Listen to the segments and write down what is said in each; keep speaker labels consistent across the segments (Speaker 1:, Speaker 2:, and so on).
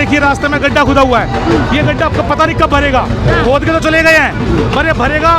Speaker 1: देखिए रास्ते में गड्ढा खुदा हुआ है, ये गड्ढा आपको पता नहीं कब भरेगा, खोद के तो चले गए हैं, पर ये भरेगा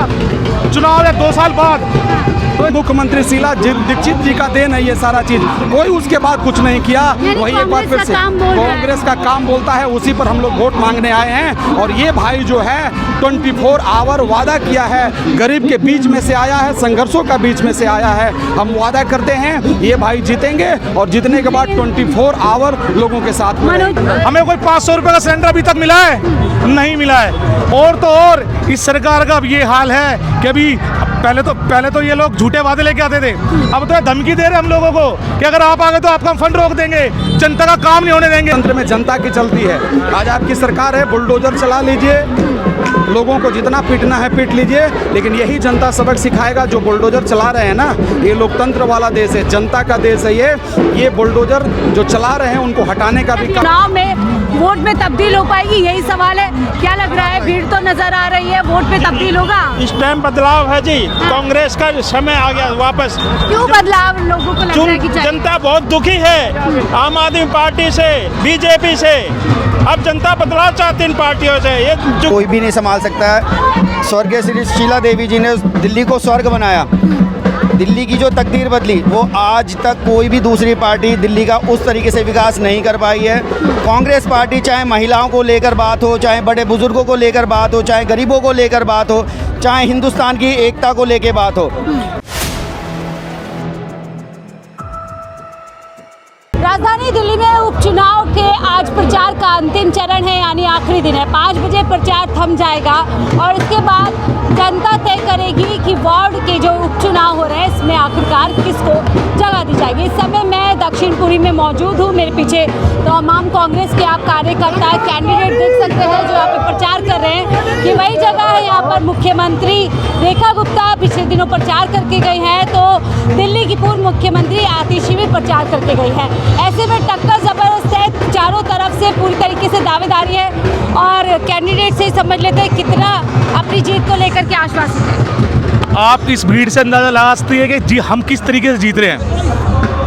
Speaker 1: चुनाव है 2 साल बाद।
Speaker 2: तो मुख्यमंत्री शीला दीक्षित जी का देन है ये सारा चीज, कोई उसके बाद कुछ नहीं किया। वही एक बार फिर से कांग्रेस का काम बोलता है, उसी पर हम लोग वोट मांगने आए हैं। और ये भाई जो है 24 आवर वादा किया है, गरीब के बीच में से आया है, संघर्षों का बीच में से आया है। हम वादा करते हैं ये भाई जीतेंगे और जीतने के बाद 24 आवर लोगों के साथ में।
Speaker 1: हमें कोई 500 रुपए का सिलेंडर अभी तक मिला है? नहीं मिला है। और तो और इस सरकार का अब ये हाल है कि अभी पहले तो ये लोग झूठे वादे लेके आते थे, अब तो धमकी दे रहे हम लोगों को कि अगर आप आ गए तो आपका फंड रोक देंगे, जनता का काम नहीं होने देंगे।
Speaker 2: तंत्र में जनता की चलती है। आज आपकी सरकार है, बुलडोजर चला लीजिए, लोगों को जितना पीटना है पीट लीजिए, लेकिन यही जनता सबक सिखाएगा। जो बुलडोजर चला रहे हैं ना, ये लोकतंत्र वाला देश है, जनता का देश है ये बुलडोजर जो चला रहे हैं उनको हटाने का भी
Speaker 3: चुनाव में वोट में तब्दील हो पाएगी, यही सवाल है। क्या लग रहा है, भीड़ तो नजर आ रही है, वोट में तब्दील होगा?
Speaker 4: इस टाइम बदलाव है जी, कांग्रेस का समय आ गया वापस।
Speaker 3: क्यों बदलाव लोगों को लग रहा है कि चाहिए?
Speaker 4: जनता बहुत दुखी है आम आदमी पार्टी से, बीजेपी से। अब जनता बदलाव चाहती इन पार्टियों से। ये जो
Speaker 5: कोई भी नहीं संभाल सकता है। स्वर्गीय श्री शीला देवी जी ने दिल्ली को स्वर्ग बनाया, दिल्ली की जो तकदीर बदली, वो आज तक कोई भी दूसरी पार्टी दिल्ली का उस तरीके से विकास नहीं कर पाई है। कांग्रेस पार्टी चाहे महिलाओं को लेकर बात हो, चाहे बड़े बुजुर्गों को लेकर बात हो, चाहे गरीबों को लेकर बात हो, चाहे हिंदुस्तान की एकता को लेकर बात हो।
Speaker 3: राजधानी दिल्ली में उपचुनाव के आज प्रचार का अंतिम चरण है, यानी आखिरी दिन है। 5 बजे प्रचार थम जाएगा और इसके बाद जनता तय करेगी कि वार्ड के जो उपचुनाव हो रहे हैं इसमें आखिरकार किसको जगह दी जाएगी। इस समय मैं दक्षिणपुरी में मौजूद हूँ, मेरे पीछे तमाम कांग्रेस के आप कार्यकर्ता कैंडिडेट देख सकते हैं जो यहाँ पे प्रचार कर रहे हैं। ये वही जगह है, यहाँ पर मुख्यमंत्री रेखा गुप्ता पिछले दिनों प्रचार करके गई हैं, तो दिल्ली की पूर्व मुख्यमंत्री आतिशी भी प्रचार करके गई है। ऐसे में टक्कर जबरदस्त है, चारों तरफ से पूरी तरीके से दावेदारी है और कैंडिडेट से समझ लेते हैं कितना अपनी जीत को लेकर के आश्वासित है।
Speaker 1: आप इस भीड़ से अंदाजा लगा सकते हैं कि जी हम किस तरीके से जीत रहे हैं।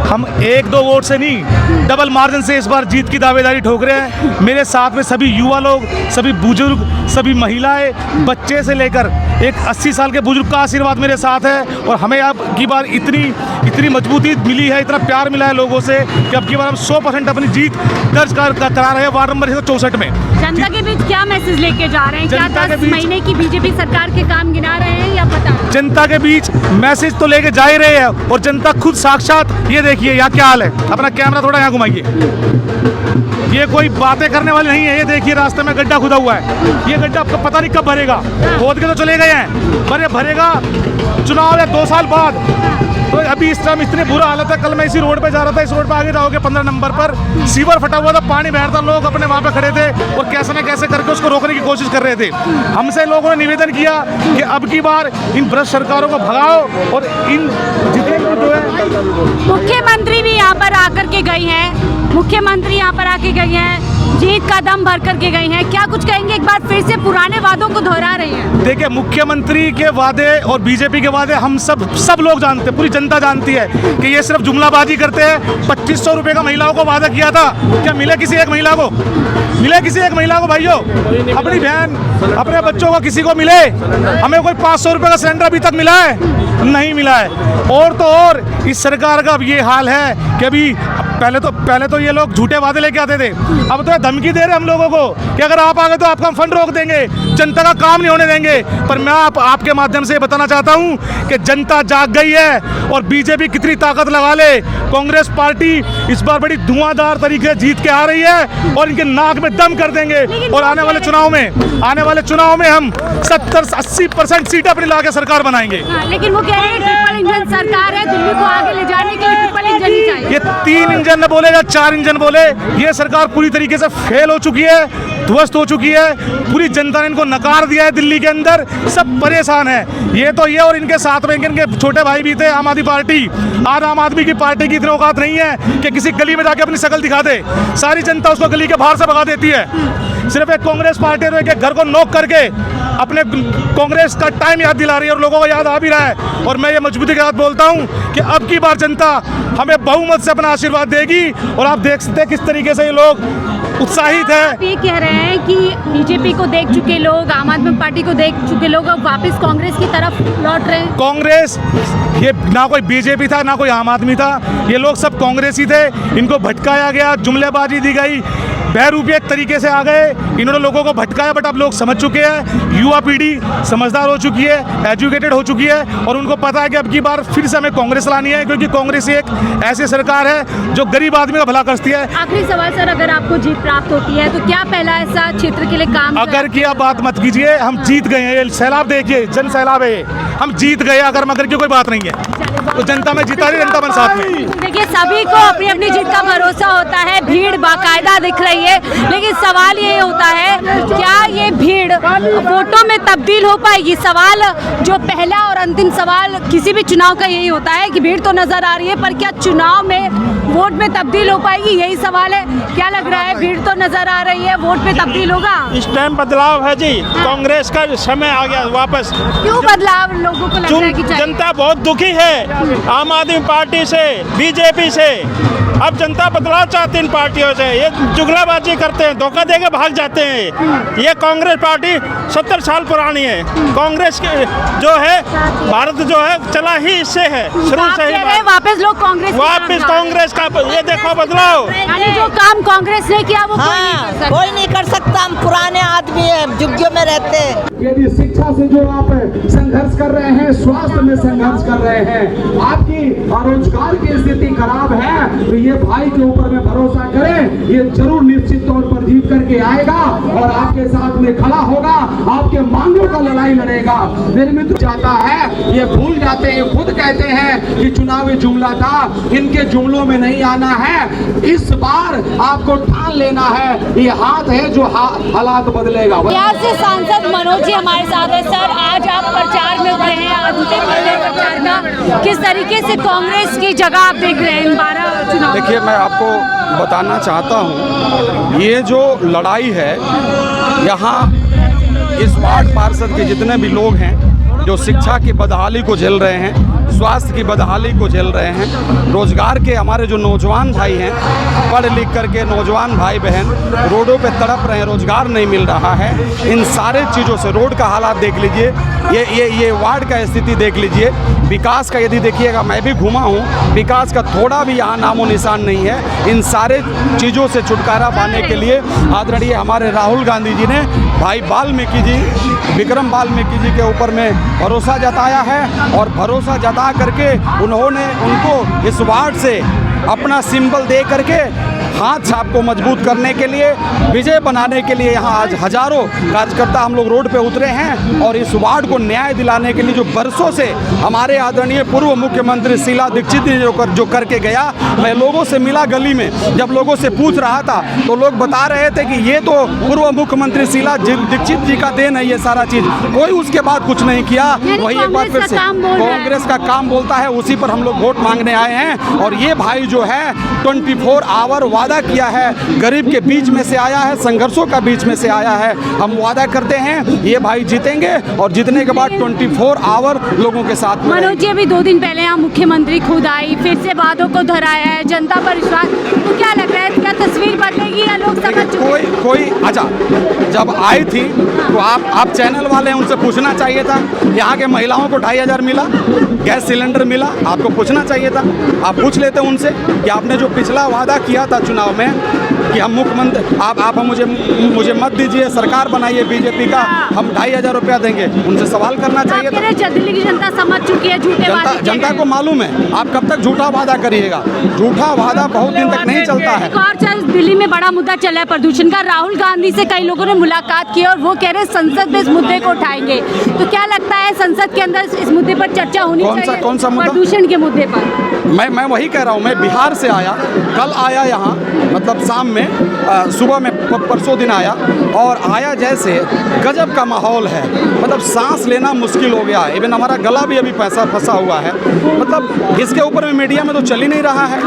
Speaker 1: हम 1-2 वोट से नहीं, डबल मार्जिन से इस बार जीत की दावेदारी ठोक रहे हैं। मेरे साथ में सभी युवा लोग, सभी बुजुर्ग, सभी महिलाएं, बच्चे से लेकर एक 80 साल के बुजुर्ग का आशीर्वाद मेरे साथ है। और हमें अब की बार इतनी मजबूती मिली है, इतना प्यार मिला है लोगों से कि अब की बार हम 100% अपनी जीत दर्ज करा रहे हैं वार्ड नंबर 164 में।
Speaker 3: जनता के बीच क्या मैसेज लेके जा रहे हैं? क्या 10 महीने की बीजेपी सरकार के काम गिना रहे हैं या पता?
Speaker 1: जनता के बीच मैसेज तो लेके जा ही रहे हैं और जनता खुद साक्षात, ये देखिए यहाँ क्या हाल है। अपना कैमरा थोड़ा यहाँ घुमाइए, ये कोई बातें करने वाली नहीं है। ये देखिए रास्ते में गड्ढा खुदा हुआ है, ये गड्ढा आपको पता नहीं कब भरेगा, खोद के तो चले गए हैं, पर ये भरेगा चुनाव है 2 साल बाद। तो अभी इस टाइम इतनी बुरा हालत है। कल मैं इसी रोड पे जा रहा था, इस रोड पे आगे जाओगे 15 नंबर पर सीवर फटा हुआ था, पानी बह रहा था, लोग अपने वहाँ पे खड़े थे और कैसे न कैसे करके उसको रोकने की कोशिश कर रहे थे। हमसे लोगों ने निवेदन किया कि अब की बार इन भ्रष्ट सरकारों को भगाओ और इन जितने भी जो है।
Speaker 3: मुख्यमंत्री भी यहाँ पर आकर के गई हैं, मुख्यमंत्री यहाँ पर आके गई हैं, जीत का दम भर करके गई हैं। क्या कुछ कहेंगे? एक बार फिर से पुराने वादों को दोहरा रही हैं।
Speaker 1: देखिए, मुख्यमंत्री के वादे और बीजेपी के वादे हम सब लोग जानते हैं, पूरी जनता जानती है कि ये सिर्फ जुमलाबाजी करते हैं। 2500 रुपए का महिलाओं को वादा किया था, क्या मिले किसी एक महिला को? मिले किसी एक महिला को? भाइयों, अपनी बहन, अपने बच्चों को किसी को मिले? हमें कोई 500 रुपए का सिलेंडर अभी तक मिला है? नहीं मिला है। और तो और इस सरकार का अब ये हाल है कि अभी पहले तो ये लोग झूठे वादे लेके आते थे, अब तो धमकी दे रहे हम लोगों को कि अगर आप आ गए तो आपका फंड रोक देंगे, जनता का काम नहीं होने देंगे। पर मैं आपके माध्यम से बताना चाहता हूं कि जनता जाग गई है और बीजेपी कितनी ताकत लगा ले, कांग्रेस पार्टी इस बार बड़ी धुआंधार तरीके से जीत के आ रही है और इनके नाक में दम कर देंगे। और आने वाले चुनाव में हम 70-80% सीटें अपनी ला के सरकार बनाएंगे।
Speaker 3: लेकिन वो कह रहे हैं ट्रिपल इंजन सरकार है, दिल्ली को आगे ले जाने के लिए ट्रिपल इंजन ही चाहिए।
Speaker 1: ये 3 इंजन न बोले या 4 इंजन बोले, ये सरकार पूरी तरीके से फेल हो चुकी है, ध्वस्त हो चुकी है। पूरी जनता ने इनको नकार दिया है। दिल्ली के अंदर सब परेशान है। ये और इनके साथ में इनके छोटे भाई भी थे आम आदमी पार्टी। आज आम आदमी की पार्टी की इतनी औकात नहीं है कि किसी गली में जाके अपनी शक्ल दिखा दे, सारी जनता उसको गली के बाहर से भगा देती है। सिर्फ एक कांग्रेस पार्टी तो एक घर को नोक करके अपने कांग्रेस का टाइम याद दिला रही है और लोगों को याद आ भी रहा है। और मैं ये मजबूती के साथ बोलता हूं कि अब की बार जनता हमें बहुमत से अपना आशीर्वाद देगी और आप देख सकते हैं किस तरीके से ये लोग उत्साहित है।
Speaker 3: आप ये कह रहे हैं कि बीजेपी को देख चुके लोग, आम आदमी पार्टी को देख चुके लोग अब वापस कांग्रेस की तरफ लौट रहे हैं।
Speaker 1: कांग्रेस, ये ना कोई बीजेपी था ना कोई आम आदमी था, ये लोग सब कांग्रेसी थे। इनको भटकाया गया, जुमलेबाजी दी गई, बहरूपी एक तरीके से आ गए, इन्होंने लोगों को भटकाया। बट अब लोग समझ चुके हैं, युवा पीढ़ी समझदार हो चुकी है, एजुकेटेड हो चुकी है, और उनको पता है कि अब की बार फिर से हमें कांग्रेस लानी है, क्योंकि कांग्रेस एक ऐसी सरकार है जो गरीब आदमी का भला करती है।
Speaker 3: आखिरी सवाल सर, अगर आपको जीत प्राप्त होती है तो क्या पहला ऐसा क्षेत्र के लिए काम
Speaker 1: अगर की आप बात मत कीजिए, हम जीत गए हैं। ये सैलाब देखिए, जन सैलाब है, हम जीत गए। अगर मगर की कोई बात नहीं है तो जनता में जीता रही, जनता मन साथ में।
Speaker 3: देखिए, सभी को अपनी अपनी जीत का भरोसा होता है, भीड़ बाकायदा दिख रही है, लेकिन सवाल ये होता है क्या ये भीड़ वोटों में तब्दील हो पाएगी। सवाल जो पहला और अंतिम सवाल किसी भी चुनाव का यही होता है कि भीड़ तो नजर आ रही है, पर क्या चुनाव में वोट में तब्दील हो पाएगी, यही सवाल है। क्या लग रहा है, भीड़ तो नजर आ रही है, वोट में तब्दील होगा?
Speaker 4: इस टाइम बदलाव है जी, कांग्रेस का समय आ गया वापस।
Speaker 3: क्यों बदलाव लोगों को लग रहा है कि चाहिए?
Speaker 4: जनता बहुत दुखी है आम आदमी पार्टी से, बीजेपी से। अब जनता बदलाव चाहती इन पार्टियों से। ये जुगलाबाजी करते हैं, धोखा देके भाग जाते हैं। ये कांग्रेस पार्टी 70 साल पुरानी है। कांग्रेस के जो है, भारत जो है चला ही इससे है, शुरू से ही।
Speaker 3: वापस लोग कांग्रेस
Speaker 4: कांग्रेस का ये देखो बदलाव।
Speaker 3: यानी जो काम कांग्रेस ने किया वो
Speaker 6: कोई नहीं कर सकता। हम पुराने आदमी हैं, जुग्गियों में रहते हैं।
Speaker 2: यदि शिक्षा से जो आप संघर्ष कर रहे हैं, स्वास्थ्य में संघर्ष कर रहे हैं, आपकी रोजगार की स्थिति खराब है, तो ये भाई के ऊपर में भरोसा करें, ये जरूर निश्चित तौर पर जीत करके आएगा और आपके साथ में खड़ा होगा, आपके मांगों का लड़ाई लड़ेगा। मेरे मित्र चाहता है, ये भूल जाते हैं, खुद कहते हैं कि चुनावी जुमला था, इनके जुमलों में नहीं आना है। इस बार आपको ठान लेना है, ये हाथ है जो हालात बदलेगा।
Speaker 3: बिहार से सांसद मनोज जी हमारे साथ है। सर, आज आप प्रचार में उतरे हैं, अंतिम प्रचार का किस तरीके से कांग्रेस की जगह आप देख रहे हैं 12 चुनाव?
Speaker 2: देखिए, मैं आपको बताना चाहता हूँ, ये जो लड़ाई है यहाँ इस वार्ड पार्षद के जितने भी लोग हैं जो शिक्षा की बदहाली को झेल रहे हैं, स्वास्थ्य की बदहाली को झेल रहे हैं, रोजगार के हमारे जो नौजवान भाई हैं, पढ़ लिख करके नौजवान भाई बहन रोडों पे तड़प रहे हैं, रोजगार नहीं मिल रहा है। इन सारे चीज़ों से, रोड का हालात देख लीजिए, ये वार्ड का स्थिति देख लीजिए, विकास का यदि देखिएगा, मैं भी घूमा हूँ, विकास का थोड़ा भी यहाँ नामो निशान नहीं है। इन सारे चीज़ों से छुटकारा पाने के लिए आदरणीय हमारे राहुल गांधी जी ने भाई वाल्मीकि जी, विक्रम वाल्मीकि जी के ऊपर में भरोसा जताया है, और भरोसा जता करके उन्होंने उनको इस वार्ड से अपना सिंबल दे करके हाथ छाप को मजबूत करने के लिए, विजय बनाने के लिए यहाँ आज हजारों कार्यकर्ता हम लोग रोड पे उतरे हैं। और इस वार्ड को न्याय दिलाने के लिए जो बरसों से हमारे आदरणीय पूर्व मुख्यमंत्री शीला दीक्षित जी जो करके गया, मैं लोगों से मिला गली में, जब लोगों से पूछ रहा था तो लोग बता रहे थे कि ये तो पूर्व मुख्यमंत्री शीला दीक्षित जी का देन है, ये सारा चीज़, कोई उसके बाद कुछ नहीं किया। वही एक बार फिर से कांग्रेस का काम बोलता है, उसी पर हम लोग वोट मांगने आए हैं। और ये भाई जो है 24 आवर वादा किया है, गरीब के बीच में से आया है, संघर्षों का बीच में से आया है। हम वादा करते हैं ये भाई जीतेंगे, और जीतने के बाद 24 आवर लोगों के साथ।
Speaker 3: मनोज जी, अभी 2 दिन पहले यहाँ मुख्यमंत्री खुद आई, फिर से वादों को दोहराया है, जनता पर विश्वास, तो क्या लग रहा है, क्या तस्वीर बदलेगी या लोग समझ चुके?
Speaker 2: कोई अच्छा, जब आई थी तो आप चैनल वाले हैं, उनसे पूछना चाहिए था। यहाँ के महिलाओं को 2500 मिला, गैस सिलेंडर मिला, आपको पूछना चाहिए था। आप पूछ लेते उनसे कि आपने जो पिछला वादा किया था चुनाव में कि हम मुख्यमंत्री, आप मुझे मत दीजिए, सरकार बनाइए बीजेपी का, हम 2500 रुपया देंगे, उनसे सवाल करना चाहिए था।
Speaker 3: दिल्ली की जनता समझ चुकी है, झूठे वादे
Speaker 2: जनता को मालूम है, आप कब तक झूठा वादा करिएगा, झूठा वादा बहुत दिन तक नहीं चलता है।
Speaker 3: और दिल्ली में बड़ा मुद्दा चला है प्रदूषण का, राहुल गांधी से कई लोगों ने मुलाकात की और वो कह रहे हैं संसद में इस मुद्दे को उठाएंगे, तो क्या लगता है संसद के अंदर इस मुद्दे पर चर्चा होनी चाहिए?
Speaker 2: कौन सा मुद्दा?
Speaker 3: प्रदूषण के मुद्दे पर।
Speaker 2: मैं वही कह रहा हूँ, मैं बिहार से आया, कल आया यहाँ, मतलब शाम में, सुबह में परसों दिन आया, और आया जैसे गजब का माहौल है, मतलब सांस लेना मुश्किल हो गया है। इवन हमारा गला भी अभी फंसा हुआ है, मतलब इसके ऊपर में मीडिया में तो चल ही नहीं रहा है।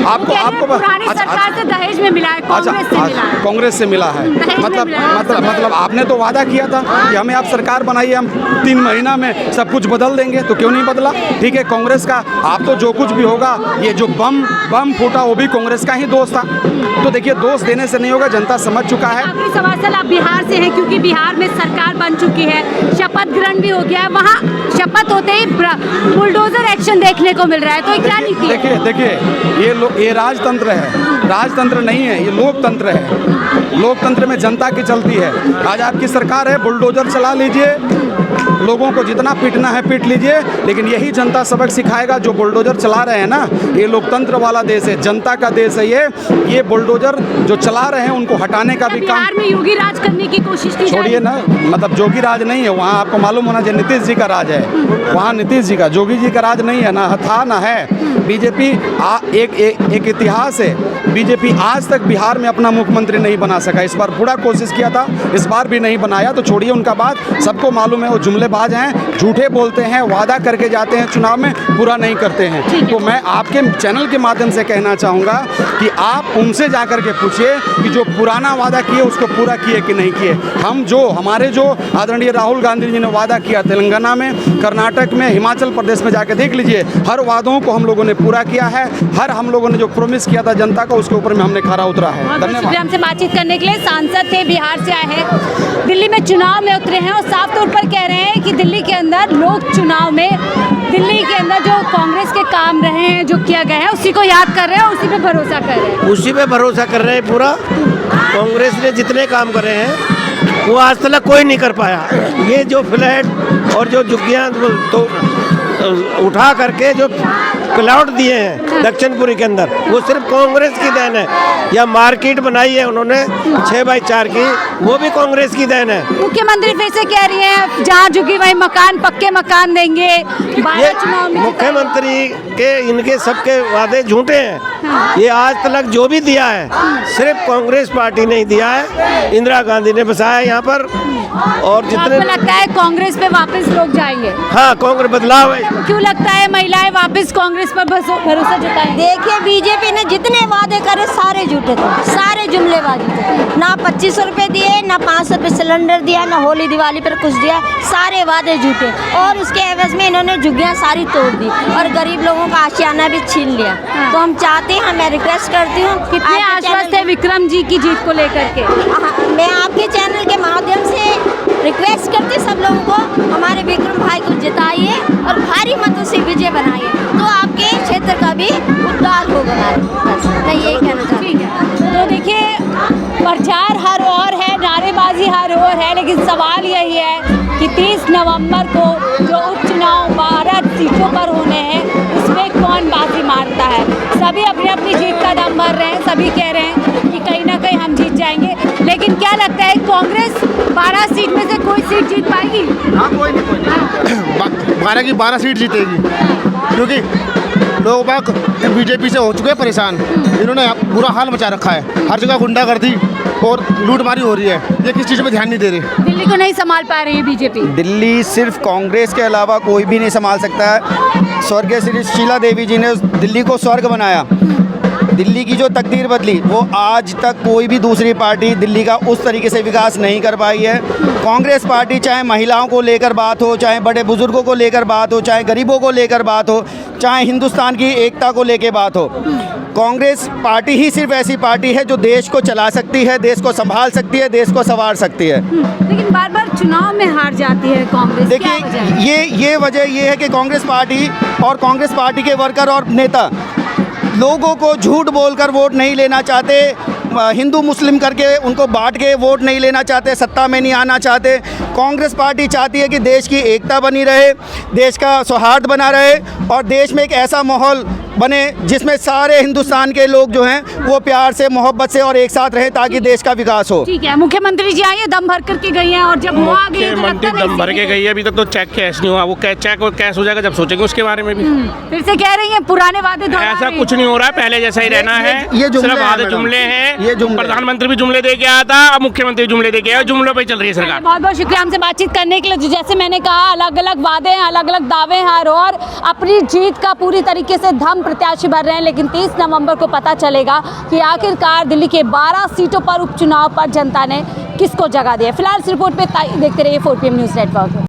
Speaker 2: आपको
Speaker 3: पुरानी सरकार से दहेज में मिला है, कांग्रेस से मिला है।
Speaker 2: कांग्रेस से मिला है।
Speaker 3: दहेज में मिला है।
Speaker 2: मतलब आपने तो वादा किया था कि हमें आप सरकार बनाइए, हम 3 महीना में सब कुछ बदल देंगे, तो क्यों नहीं बदला? ठीक है, कांग्रेस का आप तो जो कुछ भी होगा, ये जो बम फूटा वो भी कांग्रेस का ही दोष था। तो देखिए, दोष देने से नहीं होगा, जनता समझ चुका है।
Speaker 3: आखिरी सवाल सर, आप बिहार से हैं, क्योंकि बिहार में सरकार बन चुकी है, शपथ ग्रहण भी हो गया है, वहाँ शपथ होते ही बुलडोजर एक्शन देखने को मिल रहा है, तो ये क्या नीति है?
Speaker 2: देखिए, ये राजतंत्र है, राजतंत्र नहीं है, ये लोकतंत्र है। लोकतंत्र में जनता की चलती है। आज आपकी सरकार है, बुलडोजर चला लीजिए, लोगों को जितना पीटना है पीट लीजिए, लेकिन यही जनता सबक सिखाएगा। जो बुलडोजर चला रहे हैं ना, ये लोकतंत्र वाला देश है, जनता का देश है। ये बुलडोजर जो चला रहे हैं उनको हटाने का भी काम।
Speaker 3: बिहार में योगी राज करने की कोशिश की
Speaker 2: छोड़िए ना, मतलब योगी राज नहीं है वहाँ, आपको मालूम होना चाहिए नीतीश जी का राज है वहाँ। नीतीश जी का, योगी जी का राज नहीं है, ना था ना है। बीजेपी एक इतिहास है, बीजेपी आज तक बिहार में अपना मुख्यमंत्री नहीं बना सका। इस बार पूरा कोशिश किया था, इस बार भी नहीं बनाया, तो छोड़िए उनका बात। सबको मालूम है वो जुमलेबाज हैं, झूठे बोलते हैं, वादा करके जाते हैं, चुनाव में पूरा नहीं करते हैं। तो मैं आपके चैनल के माध्यम से कहना चाहूँगा कि आप उनसे जा कर के पूछिए कि जो पुराना वादा किए उसको पूरा किए कि नहीं किए। हमारे जो आदरणीय राहुल गांधी जी ने वादा किया तेलंगाना में, कर्नाटक में, हिमाचल प्रदेश में जाके देख लीजिए, हर वादों को हम लोगों ने पूरा किया है। हर हम लोगों ने जो प्रॉमिस किया था जनता को, उसके ऊपर में हमने खरा उतरा है। धन्यवाद।
Speaker 3: हमसे बातचीत करने के लिए सांसद थे, बिहार से आए हैं, दिल्ली में चुनाव में उतरे हैं और साफ तौर पर कह रहे हैं कि दिल्ली के अंदर लोग चुनाव में, दिल्ली के अंदर जो कांग्रेस के काम रहे हैं, जो किया गया है, उसी को याद कर रहे हैं, उसी पे भरोसा कर रहे हैं।
Speaker 7: उसी पे भरोसा कर रहे हैं पूरा। कांग्रेस ने जितने काम करे हैं वो आज तक कोई नहीं कर पाया। ये जो फ्लैट और जो झुग्गियाँ तो उठा करके जो प्लॉट दिए हैं दक्षिणपुरी के अंदर, वो सिर्फ कांग्रेस की देन है। या मार्केट बनाई है उन्होंने 6x4 की, वो भी कांग्रेस की देन है।
Speaker 3: मुख्यमंत्री फिर से कह रही है जहाँ झुकी वही मकान, पक्के मकान देंगे।
Speaker 7: ये मुख्यमंत्री के इनके सबके वादे झूठे हैं। ये आज तक जो भी दिया है सिर्फ कांग्रेस पार्टी ने दिया है, इंदिरा गांधी ने बसाया यहाँ पर। और जितने
Speaker 3: लगता है कांग्रेस पे वापस लोग जाएंगे?
Speaker 7: हाँ, कांग्रेस बदलाव है।
Speaker 3: क्यों लगता है महिलाएं वापस कांग्रेस पर भरोसा जताएं?
Speaker 6: देखिए, बीजेपी ने जितने वादे करे सारे झूठे थे, सारे जुमलेबाजी थे। ना 2500 रुपये दिए, ना 500 रुपये सिलेंडर दिया, ना होली दिवाली पर कुछ दिया, सारे वादे झूठे। और उसके एवज में इन्होंने झुग्गियाँ सारी तोड़ दी और गरीब लोगों का आशियाना भी छीन लिया। तो हम चाहते हैं, मैं रिक्वेस्ट करती हूँ,
Speaker 3: कितने आश्वस्त है विक्रम जी की जीत को लेकर के?
Speaker 6: मैं आपके चैनल के माध्यम से रिक्वेस्ट करती सब लोगों को, हमारे विक्रम भाई को जिताइए और भारी मतों से विजय बनाइए, तो आपके क्षेत्र का भी उद्धार होगा। बस मैं यही कहना चाहती हूँ।
Speaker 3: तो देखिए, प्रचार हर ओर है, नारेबाजी हर ओर है, लेकिन सवाल यही है कि 30 नवंबर को जो उपचुनाव 12 सीटों पर होने हैं, उसमें कौन बाजी मारता है। सभी अपनी अपनी जीत का दम भर रहे हैं, सभी कह रहे हैं कि कहीं ना कहीं हम जीत जाएंगे। लेकिन क्या लगता है, कांग्रेस 12 सीट में से कोई सीट जीत पाएगी?
Speaker 8: हाँ, कोई नहीं 12 की 12 सीट जीतेगी, क्योंकि लोग बाग बीजेपी से हो चुके हैं परेशान। इन्होंने बुरा हाल मचा रखा है, हर जगह गुंडागर्दी और लूटमारी हो रही है। ये किस चीज़ पे ध्यान नहीं दे रही।
Speaker 3: दिल्ली को नहीं संभाल पा रही है बीजेपी।
Speaker 5: दिल्ली सिर्फ कांग्रेस के अलावा कोई भी नहीं संभाल सकता है। स्वर्गीय श्री शीला देवी जी ने दिल्ली को स्वर्ग बनाया। दिल्ली की जो तकदीर बदली, वो आज तक कोई भी दूसरी पार्टी दिल्ली का उस तरीके से विकास नहीं कर पाई है। कांग्रेस पार्टी, चाहे महिलाओं को लेकर बात हो, चाहे बड़े बुजुर्गों को लेकर बात हो, चाहे गरीबों को लेकर बात हो, चाहे हिंदुस्तान की एकता को लेकर बात हो, कांग्रेस पार्टी ही सिर्फ ऐसी पार्टी है जो देश को चला सकती है, देश को संभाल सकती है, देश को संवार सकती है।
Speaker 3: लेकिन बार बार चुनाव में हार जाती है कांग्रेस।
Speaker 5: देखिए, ये वजह ये है कि कांग्रेस पार्टी और कांग्रेस पार्टी के वर्कर और नेता लोगों को झूठ बोलकर वोट नहीं लेना चाहते, हिंदू मुस्लिम करके उनको बांट के वोट नहीं लेना चाहते, सत्ता में नहीं आना चाहते। कांग्रेस पार्टी चाहती है कि देश की एकता बनी रहे, देश का सौहार्द बना रहे और देश में एक ऐसा माहौल बने जिसमें सारे हिंदुस्तान के लोग जो हैं वो प्यार से, मोहब्बत से और एक साथ रहें, ताकि देश का विकास हो।
Speaker 3: ठीक है, मुख्यमंत्री जी आइए, दम भर करके गई हैं और जब वो आ गई
Speaker 4: मुख्यमंत्री दम भर के गई है, अभी तक तो चेक कैश नहीं हुआ। वो चेक और कैश हो जाएगा जब सोचेंगे उसके बारे में भी।
Speaker 3: फिर से कह रही हैं पुराने वादे दोहरा
Speaker 4: ऐसा
Speaker 3: रही हैं।
Speaker 4: कुछ नहीं हो रहा है, पहले जैसा ही रहना है।
Speaker 5: ये जुमले
Speaker 4: सिर्फ
Speaker 5: हैं
Speaker 4: वादे
Speaker 5: मैडम।
Speaker 4: जुमले हैं।
Speaker 5: ये जुमले।
Speaker 4: प्रधानमंत्री भी जुमले दे के आया था, अब मुख्यमंत्री जुमले दे के आया, जुमलों पे चल रही है सरकार।
Speaker 3: बहुत बहुत शुक्रिया हमसे बातचीत करने के लिए। जैसे मैंने कहा, अलग अलग वादे हैं, अलग अलग दावे हैं और अपनी जीत का पूरी तरीके से दम प्रत्याशी बढ़ रहे हैं, लेकिन 30 नवंबर को पता चलेगा कि आखिरकार दिल्ली के 12 सीटों पर उपचुनाव पर जनता ने किसको जगह दी है। फिलहाल इस रिपोर्ट पे देखते रहिए 4PM न्यूज़ नेटवर्क।